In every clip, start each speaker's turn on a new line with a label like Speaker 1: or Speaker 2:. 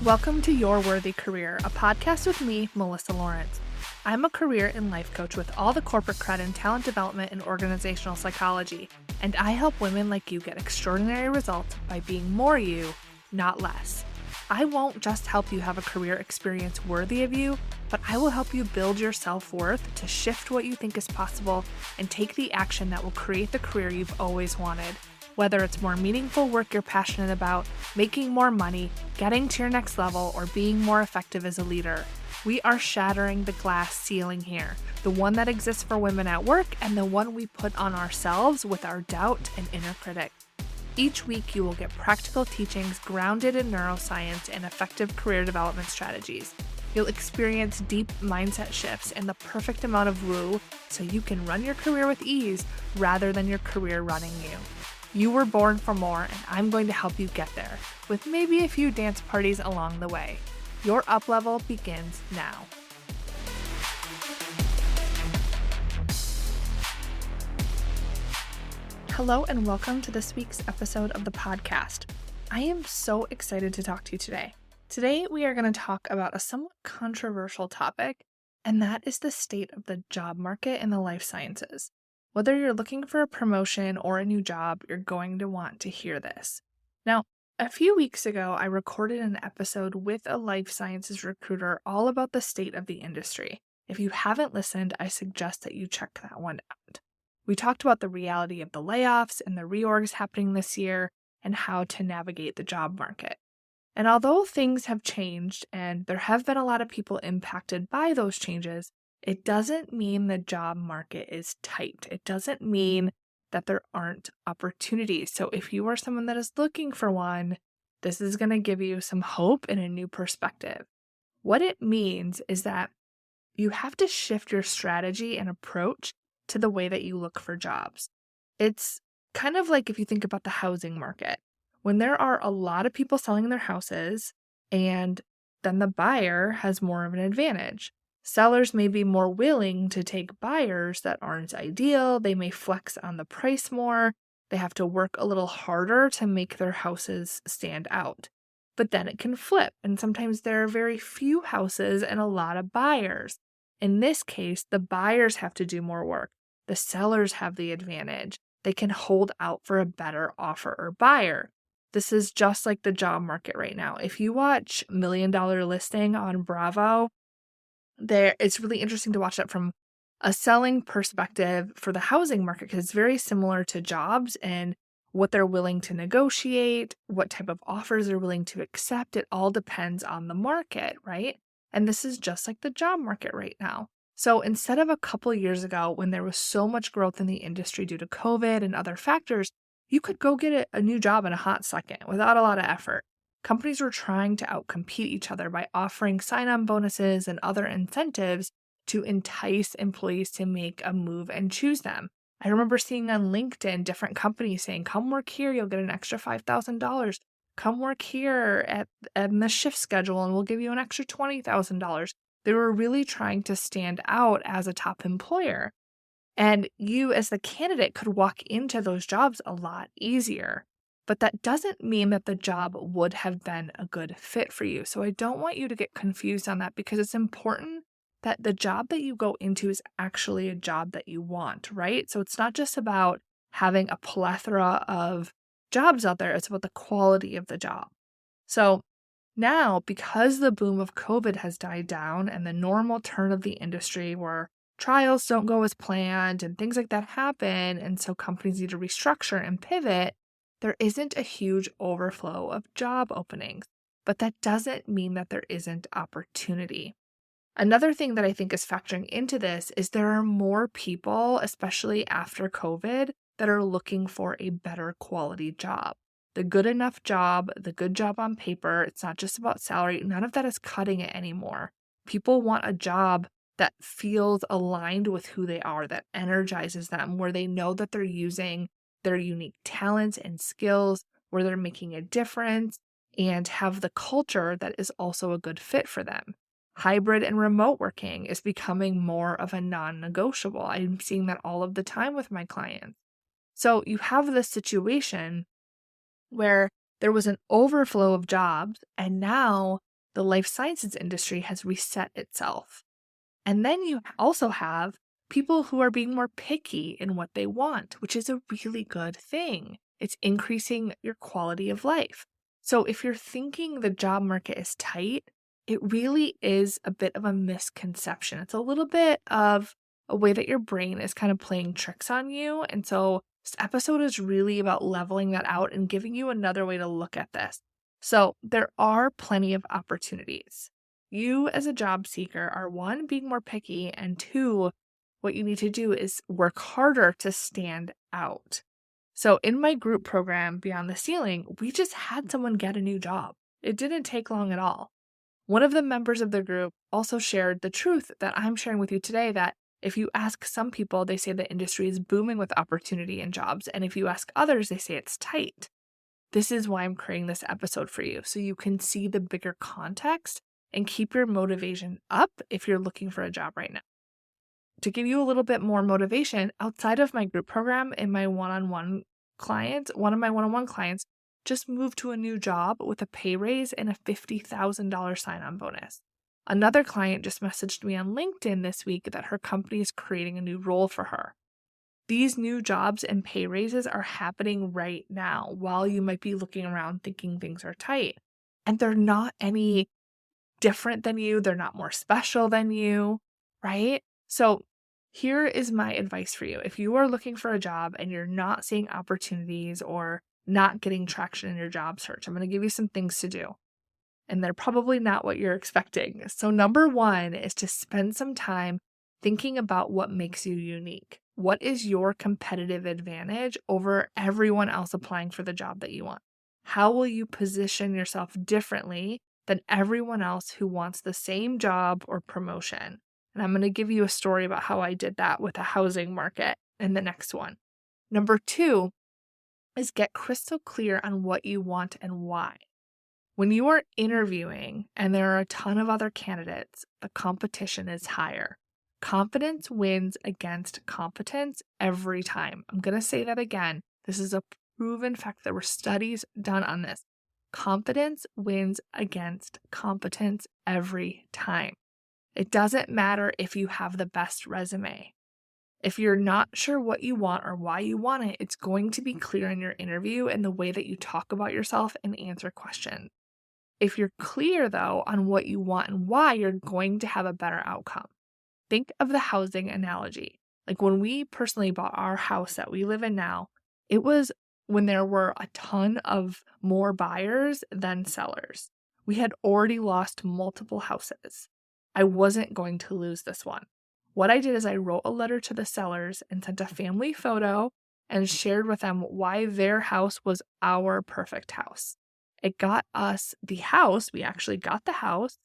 Speaker 1: Welcome to Your Worthy Career, a podcast with me, Melissa Lawrence. I'm a career and life coach with all the corporate cred in talent development and organizational psychology, and I help women like you get extraordinary results by being more you, not less. I won't just help you have a career experience worthy of you, but I will help you build your self-worth to shift what you think is possible and take the action that will create the career you've always wanted. Whether it's more meaningful work you're passionate about, making more money, getting to your next level, or being more effective as a leader, we are shattering the glass ceiling here, the one that exists for women at work and the one we put on ourselves with our doubt and inner critic. Each week, you will get practical teachings grounded in neuroscience and effective career development strategies. You'll experience deep mindset shifts and the perfect amount of woo so you can run your career with ease rather than your career running you. You were born for more, and I'm going to help you get there, with maybe a few dance parties along the way. Your up level begins now. Hello, and welcome to this week's episode of the podcast. I am so excited to talk to you today. Today, we are going to talk about a somewhat controversial topic, and that is the state of the job market in the life sciences. Whether you're looking for a promotion or a new job, you're going to want to hear this. Now, a few weeks ago, I recorded an episode with a life sciences recruiter all about the state of the industry. If you haven't listened, I suggest that you check that one out. We talked about the reality of the layoffs and the reorgs happening this year and how to navigate the job market. And although things have changed and there have been a lot of people impacted by those changes, it doesn't mean the job market is tight. It doesn't mean that there aren't opportunities. So if you are someone that is looking for one, this is going to give you some hope and a new perspective. What it means is that you have to shift your strategy and approach to the way that you look for jobs. It's kind of like if you think about the housing market. When there are a lot of people selling their houses, and then the buyer has more of an advantage. Sellers may be more willing to take buyers that aren't ideal. They may flex on the price more. They have to work a little harder to make their houses stand out. But then it can flip, and sometimes there are very few houses and a lot of buyers. In this case, the buyers have to do more work. The sellers have the advantage. They can hold out for a better offer or buyer. This is just like the job market right now. If you watch $1 Million Listing on Bravo, it's really interesting to watch that from a selling perspective for the housing market because it's very similar to jobs and what they're willing to negotiate, what type of offers they're willing to accept. It all depends on the market, right? And this is just like the job market right now. So instead of a couple years ago when there was so much growth in the industry due to COVID and other factors, you could go get a new job in a hot second without a lot of effort. Companies were trying to outcompete each other by offering sign-on bonuses and other incentives to entice employees to make a move and choose them. I remember seeing on LinkedIn different companies saying, come work here, you'll get an extra $5,000. Come work here at the shift schedule and we'll give you an extra $20,000. They were really trying to stand out as a top employer. And you as the candidate could walk into those jobs a lot easier. But that doesn't mean that the job would have been a good fit for you. So I don't want you to get confused on that because it's important that the job that you go into is actually a job that you want, right? So it's not just about having a plethora of jobs out there. It's about the quality of the job. So now, because the boom of COVID has died down and the normal turn of the industry where trials don't go as planned and things like that happen, and so companies need to restructure and pivot, there isn't a huge overflow of job openings, but that doesn't mean that there isn't opportunity. Another thing that I think is factoring into this is there are more people, especially after COVID, that are looking for a better quality job. The good enough job, the good job on paper, it's not just about salary. None of that is cutting it anymore. People want a job that feels aligned with who they are, that energizes them, where they know that they're using their unique talents and skills, where they're making a difference and have the culture that is also a good fit for them. Hybrid and remote working is becoming more of a non-negotiable. I'm seeing that all of the time with my clients. So you have this situation where there was an overflow of jobs, and now the life sciences industry has reset itself. And then you also have people who are being more picky in what they want, which is a really good thing. It's increasing your quality of life. So if you're thinking the job market is tight, it really is a bit of a misconception. It's a little bit of a way that your brain is kind of playing tricks on you. And so this episode is really about leveling that out and giving you another way to look at this. So there are plenty of opportunities. You as a job seeker are one, being more picky, and two, what you need to do is work harder to stand out. So in my group program, Beyond the Ceiling, we just had someone get a new job. It didn't take long at all. One of the members of the group also shared the truth that I'm sharing with you today, that if you ask some people, they say the industry is booming with opportunity and jobs. And if you ask others, they say it's tight. This is why I'm creating this episode for you, so you can see the bigger context and keep your motivation up if you're looking for a job right now. To give you a little bit more motivation, outside of my group program and my one-on-one clients, one of my one-on-one clients just moved to a new job with a pay raise and a $50,000 sign-on bonus. Another client just messaged me on LinkedIn this week that her company is creating a new role for her. These new jobs and pay raises are happening right now while you might be looking around thinking things are tight. And they're not any different than you. They're not more special than you, right? So here is my advice for you. If you are looking for a job and you're not seeing opportunities or not getting traction in your job search, I'm going to give you some things to do. And they're probably not what you're expecting. So number one is to spend some time thinking about what makes you unique. What is your competitive advantage over everyone else applying for the job that you want? How will you position yourself differently than everyone else who wants the same job or promotion? And I'm going to give you a story about how I did that with the housing market in the next one. Number two is get crystal clear on what you want and why. When you are interviewing and there are a ton of other candidates, the competition is higher. Confidence wins against competence every time. I'm going to say that again. This is a proven fact. There were studies done on this. Confidence wins against competence every time. It doesn't matter if you have the best resume. If you're not sure what you want or why you want it, it's going to be clear in your interview and the way that you talk about yourself and answer questions. If you're clear, though, on what you want and why, you're going to have a better outcome. Think of the housing analogy. Like when we personally bought our house that we live in now, it was when there were a ton of more buyers than sellers. We had already lost multiple houses. I wasn't going to lose this one. What I did is I wrote a letter to the sellers and sent a family photo and shared with them why their house was our perfect house. It got us the house. We actually got the house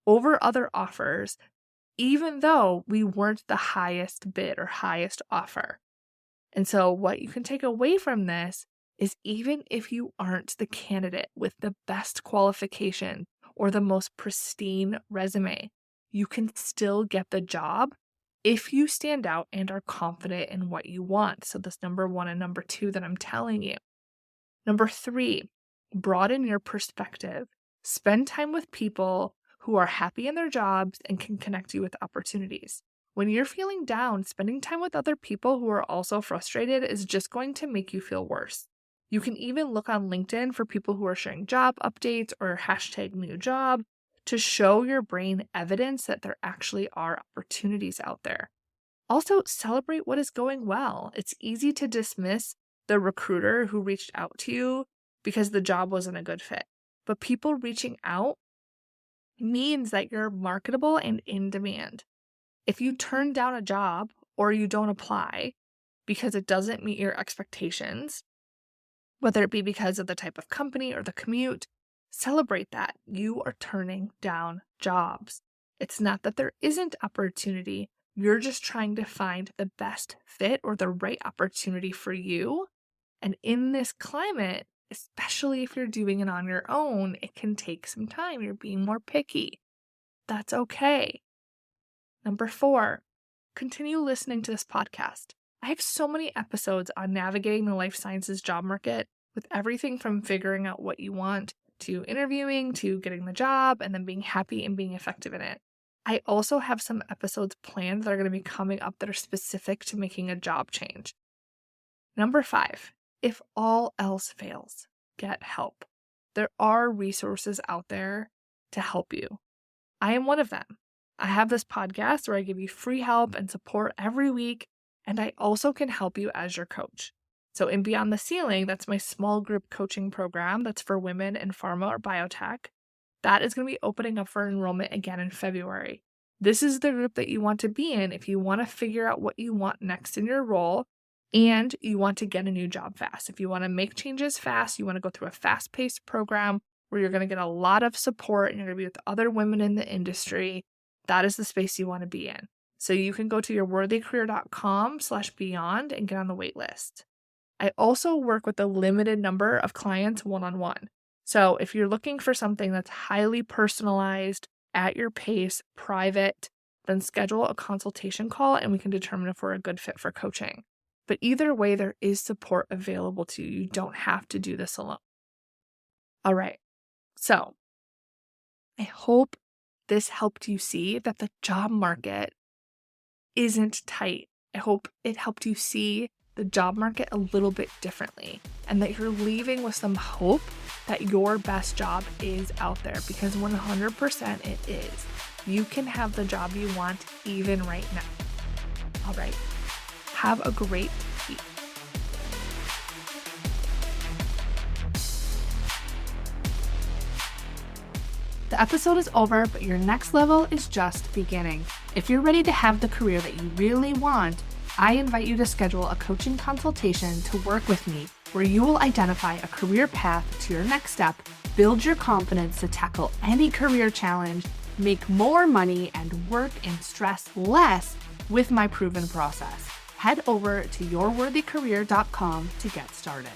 Speaker 1: over other offers, even though we weren't the highest bid or highest offer. And so what you can take away from this is even if you aren't the candidate with the best qualification or the most pristine resume, you can still get the job if you stand out and are confident in what you want. So that's number one and number two that I'm telling you. Number three, broaden your perspective. Spend time with people who are happy in their jobs and can connect you with opportunities. When you're feeling down, spending time with other people who are also frustrated is just going to make you feel worse. You can even look on LinkedIn for people who are sharing job updates or hashtag new job to show your brain evidence that there actually are opportunities out there. Also, celebrate what is going well. It's easy to dismiss the recruiter who reached out to you because the job wasn't a good fit. But people reaching out means that you're marketable and in demand. If you turn down a job or you don't apply because it doesn't meet your expectations, whether it be because of the type of company or the commute, celebrate that. You are turning down jobs. It's not that there isn't opportunity. You're just trying to find the best fit or the right opportunity for you. And in this climate, especially if you're doing it on your own, it can take some time. You're being more picky. That's okay. Number 4, continue listening to this podcast. I have so many episodes on navigating the life sciences job market with everything from figuring out what you want to interviewing, to getting the job, and then being happy and being effective in it. I also have some episodes planned that are going to be coming up that are specific to making a job change. Number 5, if all else fails, get help. There are resources out there to help you. I am one of them. I have this podcast where I give you free help and support every week, and I also can help you as your coach. So in Beyond the Ceiling, that's my small group coaching program that's for women in pharma or biotech. That is going to be opening up for enrollment again in February. This is the group that you want to be in if you want to figure out what you want next in your role and you want to get a new job fast. If you want to make changes fast, you want to go through a fast-paced program where you're going to get a lot of support and you're going to be with other women in the industry, that is the space you want to be in. So you can go to yourworthycareer.com/beyond and get on the wait list. I also work with a limited number of clients one-on-one. So if you're looking for something that's highly personalized, at your pace, private, then schedule a consultation call and we can determine if we're a good fit for coaching. But either way, there is support available to you. You don't have to do this alone. All right. So I hope this helped you see that the job market isn't tight. I hope it helped you see the job market a little bit differently and that you're leaving with some hope that your best job is out there, because 100% it is. You can have the job you want even right now. All right. Have a great week. The episode is over, but your next level is just beginning. If you're ready to have the career that you really want, I invite you to schedule a coaching consultation to work with me, where you will identify a career path to your next step, build your confidence to tackle any career challenge, make more money, and work and stress less with my proven process. Head over to yourworthycareer.com to get started.